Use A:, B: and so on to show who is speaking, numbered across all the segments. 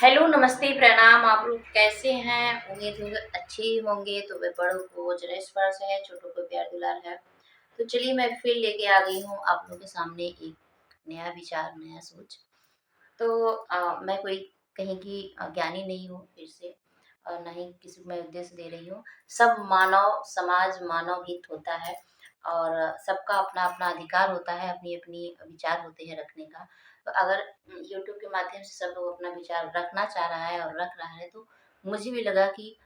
A: Hello, नमस्ते, प्रणाम। आप लोग कैसे हैं? उम्मीद होंगे अच्छे ही होंगे। तो वे बड़ों को जरा स्पर्श है, छोटों को प्यार दुलार है। तो चलिए मैं फिर लेके आ गई हूँ आप लोगों के सामने एक नया विचार, नया सोच। तो मैं कोई कहीं की ज्ञानी नहीं हूँ फिर से, और ना ही किसी को मैं उपदेश दे रही हूँ। सब मानव समाज मानव हित होता है, और सबका अपना अपना अधिकार होता है, अपनी अपनी विचार होते हैं रखने का। तो अगर यूट्यूब के माध्यम से सब लोग अपना विचार रखना चाह रहा है और रख रहा है, तो मुझे भी लगा कि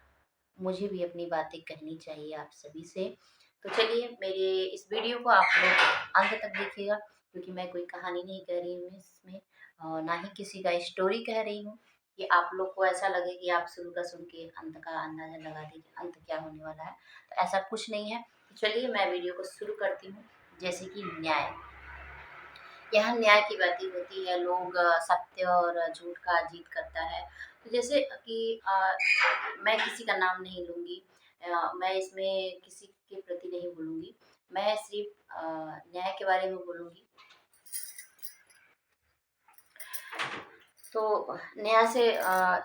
A: मुझे भी अपनी बातें कहनी चाहिए आप सभी से। तो चलिए मेरे इस वीडियो को आप लोग अंत तक देखिएगा, क्योंकि मैं कोई कहानी नहीं कह रही हूँ इसमें, और ना ही किसी का स्टोरी कह रही हूँ कि आप लोग को ऐसा लगे कि आप शुरू का सुन के अंत का अंदाजा लगा दें कि अंत क्या होने वाला है। तो ऐसा कुछ नहीं है। तो चलिए मैं वीडियो को शुरू करती हूँ। जैसे कि न्याय, यहाँ न्याय की बातें होती है। लोग सत्य और झूठ का जीत करता है। तो जैसे कि मैं किसी का नाम नहीं लूँगी, मैं इसमें किसी के प्रति नहीं बोलूँगी। मैं सिर्फ न्याय के बारे में बोलूँगी। तो न्याय से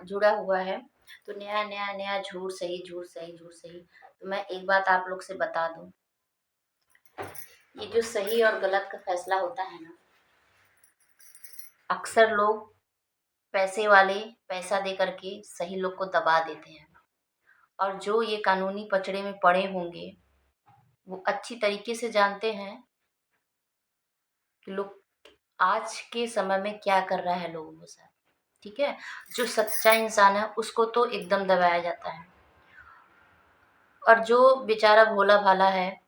A: जुड़ा हुआ है। तो न्याय न्याय न्याय, झूठ सही, झूठ सही, झूठ सही। तो मैं एक बात आप लोग से बता दूं, ये जो सही और गलत का फैसला होता है ना, अक्सर लोग पैसे वाले पैसा दे करके सही लोग को दबा देते हैं। और जो ये कानूनी पचड़े में पड़े होंगे, वो अच्छी तरीके से जानते हैं कि लोग आज के समय में क्या कर रहा है लोगों के साथ। ठीक है, जो सच्चा इंसान है उसको तो एकदम दबाया जाता है, और जो बेचारा भोला भाला है,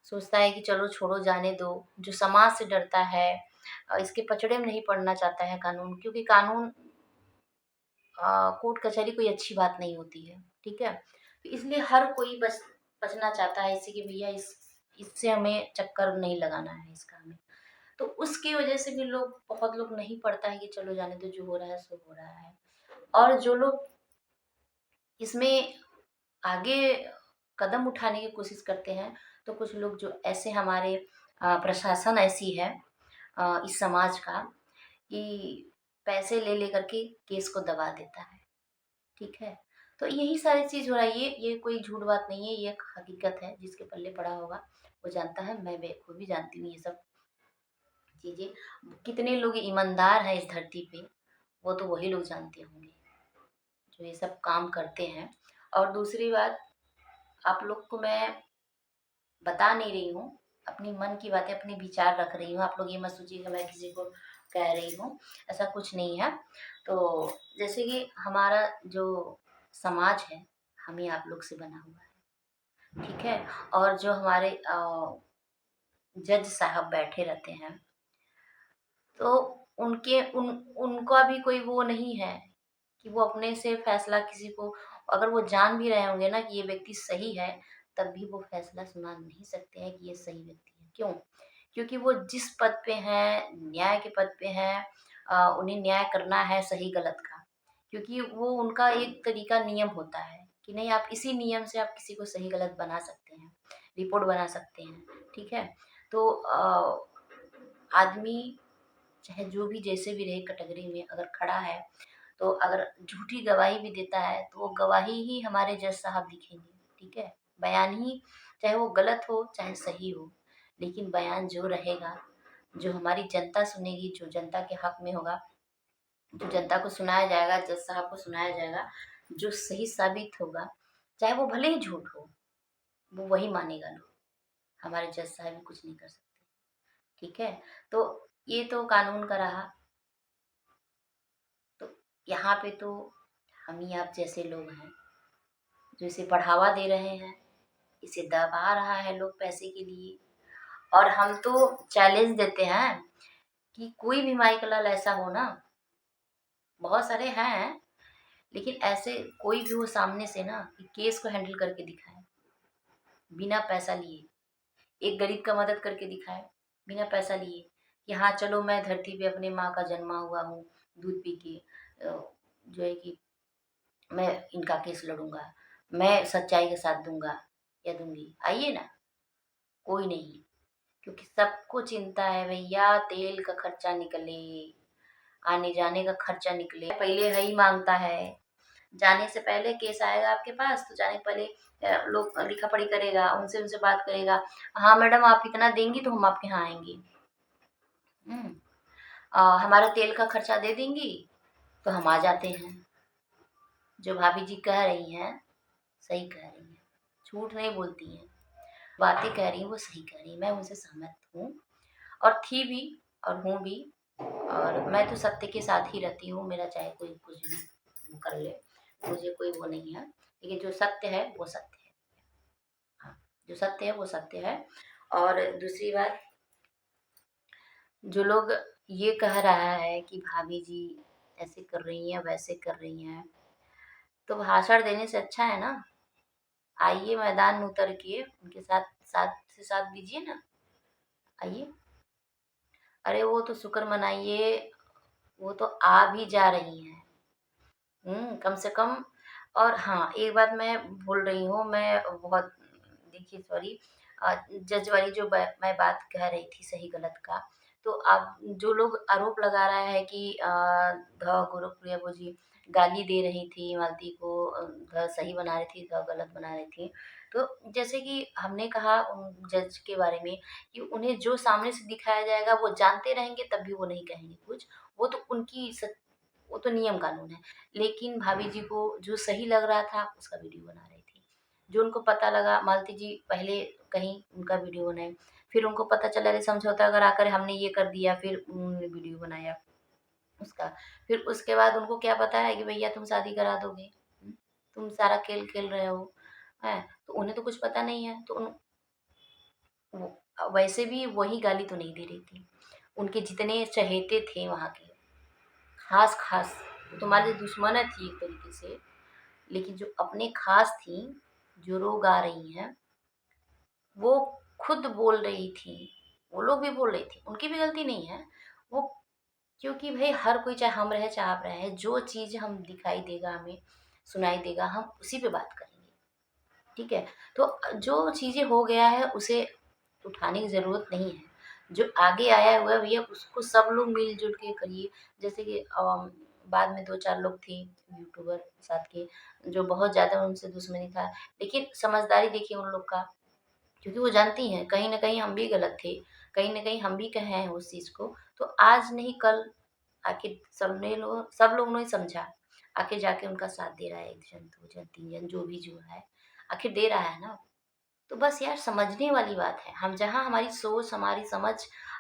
A: सोचता है कि चलो छोड़ो जाने दो, जो समाज से डरता है, इसके पचड़े में नहीं पड़ना चाहता है कानून, क्योंकि कानून कोर्ट कचहरी कोई अच्छी बात नहीं होती है। ठीक है, तो इसलिए हर कोई बचना चाहता है इससे कि भैया इससे हमें चक्कर नहीं लगाना है इसका हमें। तो उसकी वजह से भी बहुत लोग नहीं पड़ता है कि चलो जाने दो, जो हो रहा है सो हो रहा है। और जो लोग इसमें आगे कदम उठाने की कोशिश करते हैं, तो कुछ लोग जो ऐसे हमारे प्रशासन ऐसी है इस समाज का, कि पैसे ले लेकर के केस को दबा देता है। ठीक है, तो यही सारी चीज हो रहा है। ये कोई झूठ बात नहीं है, ये एक हकीकत है। जिसके पल्ले पड़ा होगा वो जानता है, मैं खुद भी जानती हूँ ये सब चीजें। कितने लोग ईमानदार हैं इस धरती पे, वो तो वही लोग जानते होंगे जो ये सब काम करते हैं। और दूसरी बात, आप लोग को मैं बता नहीं रही हूँ, अपनी मन की बातें, अपने विचार रख रही हूँ। आप लोग ये मत सोचिए कि मैं किसी को कह रही हूँ, ऐसा कुछ नहीं है। तो जैसे कि हमारा जो समाज है, हम ही आप लोग से बना हुआ है। ठीक है, और जो हमारे जज साहब बैठे रहते हैं, तो उनका भी कोई वो नहीं है कि वो अपने से फैसला किसी को, अगर वो जान भी रहे होंगे ना कि ये व्यक्ति सही है, तब भी वो फैसला सुना नहीं सकते हैं कि ये सही व्यक्ति है। क्यों? क्योंकि वो जिस पद पे हैं, न्याय के पद पे हैं, उन्हें न्याय करना है सही गलत का। क्योंकि वो उनका एक तरीका नियम होता है कि नहीं, आप इसी नियम से आप किसी को सही गलत बना सकते हैं, रिपोर्ट बना सकते हैं। ठीक है, तो आदमी चाहे जो भी जैसे भी रहे कैटेगरी में अगर खड़ा है, तो अगर झूठी गवाही भी देता है, तो वो गवाही ही हमारे जज साहब लिखेंगे। ठीक है, बयान ही, चाहे वो गलत हो चाहे सही हो, लेकिन बयान जो रहेगा, जो हमारी जनता सुनेगी, जो जनता के हक में होगा, जो जनता को सुनाया जाएगा, जज साहब को सुनाया जाएगा, जो सही साबित होगा, चाहे वो भले ही झूठ हो, वो वही मानेगा लोग। हमारे जज साहब भी कुछ नहीं कर सकते। ठीक है, तो ये तो कानून का रहा। तो यहाँ पे तो हम ही आप जैसे लोग हैं जो इसे बढ़ावा दे रहे हैं, इसे दबा रहा है लोग पैसे के लिए। और हम तो चैलेंज देते हैं कि कोई भी माई का लाल ऐसा हो ना, बहुत सारे हैं, लेकिन ऐसे कोई भी हो सामने से ना, कि केस को हैंडल करके दिखाए बिना पैसा लिए, एक गरीब का मदद करके दिखाए बिना पैसा लिए, कि हाँ चलो मैं धरती पे अपने माँ का जन्मा हुआ हूँ, दूध पी के जो है कि मैं इनका केस लड़ूंगा, मैं सच्चाई के साथ दूंगा या दूंगी, आइए ना। कोई नहीं, क्योंकि सबको चिंता है भैया तेल का खर्चा निकले, आने जाने का खर्चा निकले, पहले है ही मांगता है। जाने से पहले केस आएगा आपके पास तो जाने से पहले लोग लिखा पढ़ी करेगा, उनसे उनसे बात करेगा, हाँ मैडम आप इतना देंगी तो हम आपके यहाँ आएंगे। हम्म, हमारा तेल का खर्चा दे देंगी तो हम आ जाते हैं। जो भाभी जी कह रही हैं सही कह रही हैं, झूठ नहीं बोलती हैं, बातें कह रही हैं वो सही कह रही हैं, मैं उनसे सहमत हूँ और थी भी और हूँ भी। और मैं तो सत्य के साथ ही रहती हूँ, मेरा चाहे कोई कुछ भी कर ले, मुझे कोई वो नहीं है, लेकिन जो सत्य है वो सत्य है। हाँ, जो सत्य है वो सत्य है। और दूसरी बात, जो लोग ये कह रहा है कि भाभी जी ऐसे कर रही हैं वैसे कर रही हैं, तो भाषण देने से अच्छा है ना, आइए मैदान में उतर के उनके साथ साथ से साथ दीजिए ना, आइए। अरे वो तो शुक्र मनाइए, वो तो आ भी जा रही हैं। कम से कम। और हाँ, एक बात मैं भूल रही हूँ, मैं बहुत, देखिए सॉरी, जज वाली जो मैं बात कह रही थी सही गलत का, तो अब जो लोग आरोप लगा रहा है कि ध गुरुप्रिया जी गाली दे रही थी मालती को, ध सही बना रही थी, ध गलत बना रही थी। तो जैसे कि हमने कहा उन जज के बारे में कि उन्हें जो सामने से दिखाया जाएगा वो जानते रहेंगे तब भी वो नहीं कहेंगे कुछ, वो तो उनकी वो तो नियम कानून है। लेकिन भाभी जी को जो सही लग रहा था उसका वीडियो बना रही थी। जो उनको पता लगा, मालती जी पहले कहीं उनका वीडियो बनाए, फिर उनको पता चला अरे समझौता करा कर हमने ये कर दिया, फिर उन्होंने वीडियो बनाया उसका। फिर उसके बाद उनको क्या पता है कि भैया तुम शादी करा दोगे, तुम सारा खेल खेल रहे हो, है तो उन्हें तो कुछ पता नहीं है। तो वैसे भी वही गाली तो नहीं दे रही थी, उनके जितने चहेते थे वहाँ के, खास खास, वो तो हमारी दुश्मन थी एक तरीके से, लेकिन जो अपने खास थी, जो रोग आ रही हैं, वो खुद बोल रही थी, वो लोग भी बोल रही थी, उनकी भी गलती नहीं है वो, क्योंकि भाई हर कोई चाहे हम रहे चाहे आप रहे, जो चीज़ हम दिखाई देगा हमें, सुनाई देगा, हम उसी पे बात करेंगे। ठीक है, तो जो चीज़ें हो गया है उसे उठाने की ज़रूरत नहीं है। जो आगे आया हुआ है भैया उसको सब लोग मिल-जुल के करिए। जैसे कि बाद में 2-4 लोग थे यूट्यूबर साथ के, जो बहुत ज़्यादा उनसे दुश्मनी था। लेकिन समझदारी देखिए उन लोग का, क्योंकि वो जानती हैं कहीं न कहीं हम भी गलत थे, कहीं न कहीं हम भी कहे हैं उस चीज़ को। तो आज नहीं कल आखिर सब लोगों ने समझा, आखिर जाके उनका साथ दे रहा है 1 जन, 2 जन, 3 जन जो भी जो है, आखिर दे रहा है ना। तो बस यार समझने वाली बात है, हम जहाँ हमारी सोच, हमारी समझ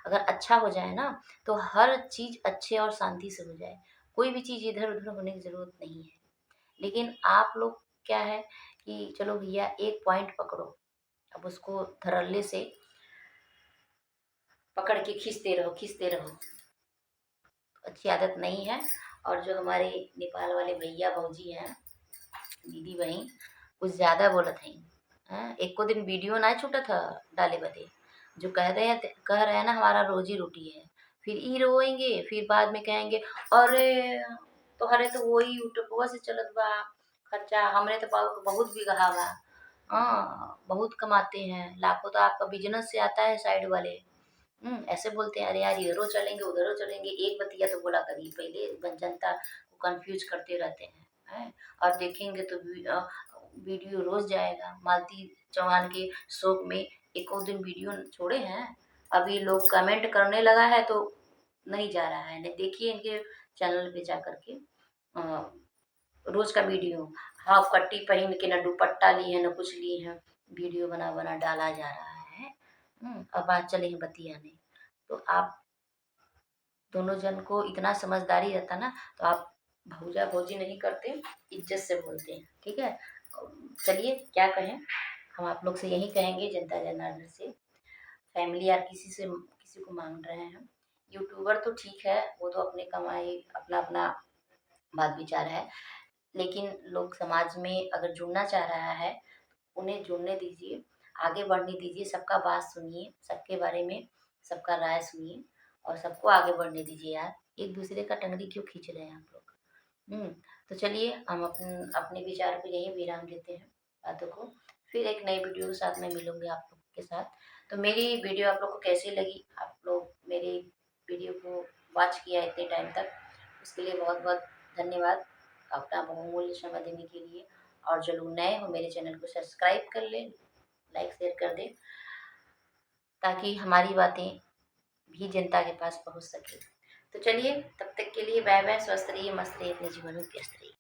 A: अगर अच्छा हो जाए ना, तो हर चीज़ अच्छे और शांति से हो जाए। कोई भी चीज़ इधर-उधर होने की ज़रूरत नहीं है। लेकिन आप लोग क्या है कि चलो भैया एक पॉइंट पकड़ो, अब उसको धड़ल्ले से पकड़ के खींचते रहो, अच्छी आदत नहीं है। और जो हमारे नेपाल वाले भैया भौजी हैं, दीदी बहिन, कुछ ज़्यादा बोलत हईं। एको दिन वीडियो ना छूटत ह डाले बदे। जो कह रहे हैं ना हमारा रोजी-रोटी है। फिर ई रोएंगे, फिर बाद में कहेंगे अरे! तोहरे तो वही यूट्यूबवा से चलत बा खर्चा, हमरे तो बहुत बिगहा बा। बहुत कमाते हैं, लाखों तो आपका बिज़नेस से आता है साइड वाले। ऐसे बोलते हैं, अरे यार इधरो चलेंगे, उधरो चलेंगे, एक बतिया तो बोला करिए पहले, जनता को कन्फ्यूज़ करते रहते हैं, हैं? और देखेंगे तो वीडियो रोज़ जाएगा। मालती चौहान के शो में एको दिन वीडियो छोड़े हैं? अभी लोग कमेंट करने लगा है तो नहीं जा रहा है, नहीं देखिए इनके चैनल पे जा कर के अ, रोज़ का वीडियो, हाफ पट्टी पहन के ना दुपट्टा ली है, ना कुछ ली है, वीडियो बना-बना डाला जा रहा है। अब बात चले हैं बतियाने। तो आप दोनों जन को इतना समझदारी रहता ना, तो आप भौजा-भौजी नहीं करते, इज़्ज़त से बोलते हैं, ठीक है? चलिए क्या कहें, हम आप लोग से यही कहेंगे जनता जनार्दन से, फैमिली यार किसी को माँग रहे हैं। यूट्यूबर तो ठीक है, वो तो अपनी कमाई अपना-अपना बात विचार है, लेकिन लोग समाज में अगर जुड़ना चाह रहा है, उन्हें जुड़ने दीजिए, आगे बढ़ने दीजिए, सबका बात सुनिए, सबके बारे में सबका राय सुनिए और सबको आगे बढ़ने दीजिए यार। एक-दूसरे का टंगड़ी क्यों खींच रहे हैं आप लोग? हुँ, तो चलिए हम अपने विचार को यहीं विराम देते हैं बातों को। फिर एक नई वीडियो के साथ मैं मिलूँगी आप लोग के साथ। तो मेरी वीडियो आप लोग को कैसी लगी? आप लोग मेरी वीडियो को वॉच किया इतने टाइम तक, उसके लिए बहुत बहुत धन्यवाद अपना बहुमूल्य समय देने के लिए। और जो लोग नए हो मेरे चैनल को सब्सक्राइब कर लें, लाइक शेयर कर दें, ताकि हमारी बातें भी जनता के पास पहुंच सके। तो चलिए, तब तक के लिए बाय बाय। स्वस्थ रहिए, मस्त रहिए, अपने जीवन में व्यस्त रहिए।